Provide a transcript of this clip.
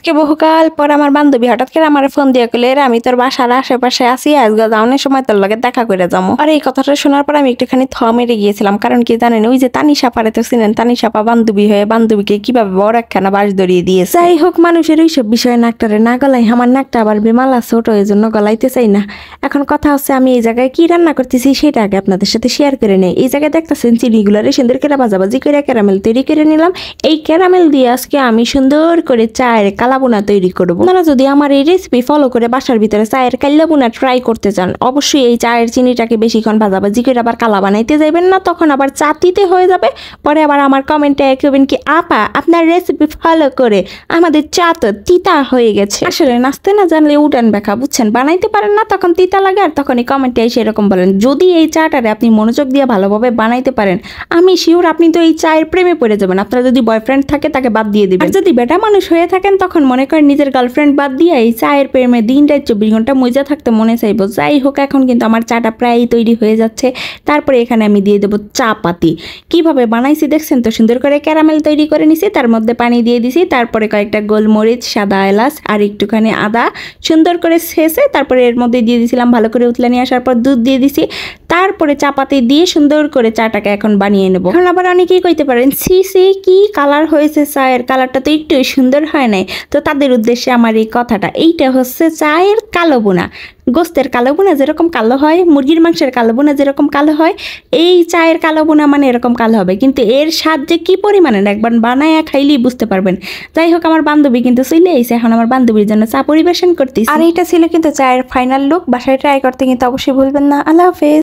আজকে বহুকাল পর আমার বান্ধবী হঠাৎ করে আমার ফোন দিয়ে কইলে আমি তোর বাসার আশেপাশে আছি, আজকে যাওয়ানোর সময় তোর লগে দেখা করে যাবো। আর এই কথাটা শোনার পর আমি একটুখানি মেরে গিয়েছিলাম, কারণ কি জানেন, ওই যে তানিশা পারে তো চিনেন, তানিশাপা বান্ধবী হয়ে বান্ধবীকে কিভাবে বড় একখানা বাস ধরিয়ে দিয়েছে। যাই হোক, মানুষের এইসব বিষয়ে নাকটারে না গলাই, আমার নাকটা আবার বেমালা ছোট, এই জন্য গলাইতে চাই না। এখন কথা হচ্ছে, আমি এই জায়গায় কি রান্না করতেছি সেটা আগে আপনাদের সাথে শেয়ার করে নেই। এই জায়গায় দেখতেছেন চিনিগুলো সুন্দর করে ভাজাভাজি করে ক্যারামেল তৈরি করে নিলাম। এই ক্যারামেল দিয়ে আজকে আমি সুন্দর করে চায়ের কালাবোনা তৈরি করব। আপনারা যদি আমার এই রেসিপি ফলো করে বাসার ভিতরে চায়ের কালাবোনা ট্রাই করতে চান, অবশ্যই এই চায়ের চিনিটাকে বেশিক্ষণ ভাজাভাজি করে আবার কালা বানাইতে যাবেন না, তখন আবার চা তিতে হয়ে যাবে। পরে আবার আমার কমেন্টে কেবেন কি, আপা আপনার রেসিপি ফলো করে আমাদের চা তো তিতা হয়ে গেছে। আসলে নাচতে না জানলে উঠান ব্যাখা, বুঝছেন, বানাইতে পারেন না তখন তিতা লাগে, আর তখনই কমেন্টে এসে এরকম বলেন। যদি এই চাটারে আপনি মনোযোগ দিয়ে ভালোভাবে বানাইতে পারেন, আমি শিওর আপনি তো এই চায়ের প্রেমে পড়ে যাবেন। আপনার যদি বয়ফ্রেন্ড থাকে তাকে বাদ দিয়ে দিবেন, আর যদি বেটা মানুষ হয়ে থাকেন তখন মনে করেন নিজের গার্লফ্রেন্ড বাদ দিয়ে এই চায়ের প্রেমে দিন রাত 24 ঘন্টা মজা থাকতে মনে চাইবো। যাই হোক, এখন কিন্তু আমার চাটা প্রায় তৈরি হয়ে যাচ্ছে। তারপরে এখানে আমি দিয়ে দেবো চা পাতি। কিভাবে বানাইছি দেখছেন তো, সুন্দর করে ক্যারামেল তৈরি করে নিছি, তার মধ্যে পানি দিয়ে দিছি, তারপরে কয়েকটা গোলমরিচ, সাদা এলাচ আর একটুখানি আদা সুন্দর করে ছেঁচে তারপরে এর মধ্যে দিয়ে দিছিলাম, ভালো করে উতলে নিয়ে আসার পর দুধ দিয়ে দিছি, তারপরে চা পাতি দিয়ে সুন্দর করে চাটাকে এখন বানিয়ে নেবো। এখন আবার অনেকেই কইতে পারেন, সি সি কি কালার হয়েছে, চায়ের কালারটা তো একটু সুন্দর হয় নাই। তো তাদের উদ্দেশ্যে আমার এই কথাটা, এইটা হচ্ছে চায়ের কালো বোনা। গোস্তের কালো বোনা যেরকম কালো হয়, মুরগির মাংসের কালো বোনা যেরকম কালো হয়, এই চায়ের কালো বোনা মানে এরকম কালো হবে। কিন্তু এর স্বাদ যে কি পরিমাণে, একবার বানায় খাইলেই বুঝতে পারবেন। যাই হোক, আমার বান্ধবী কিন্তু চলে এসে, এখন আমার বান্ধবীর জন্য চা পরিবেশন করতেছি। আর এইটা ছিল কিন্তু চায়ের ফাইনাল লুক। বাসায় ট্রাই করতে কিন্তু অবশ্যই ভুলবেন না। আল্লাহ হাফেজ।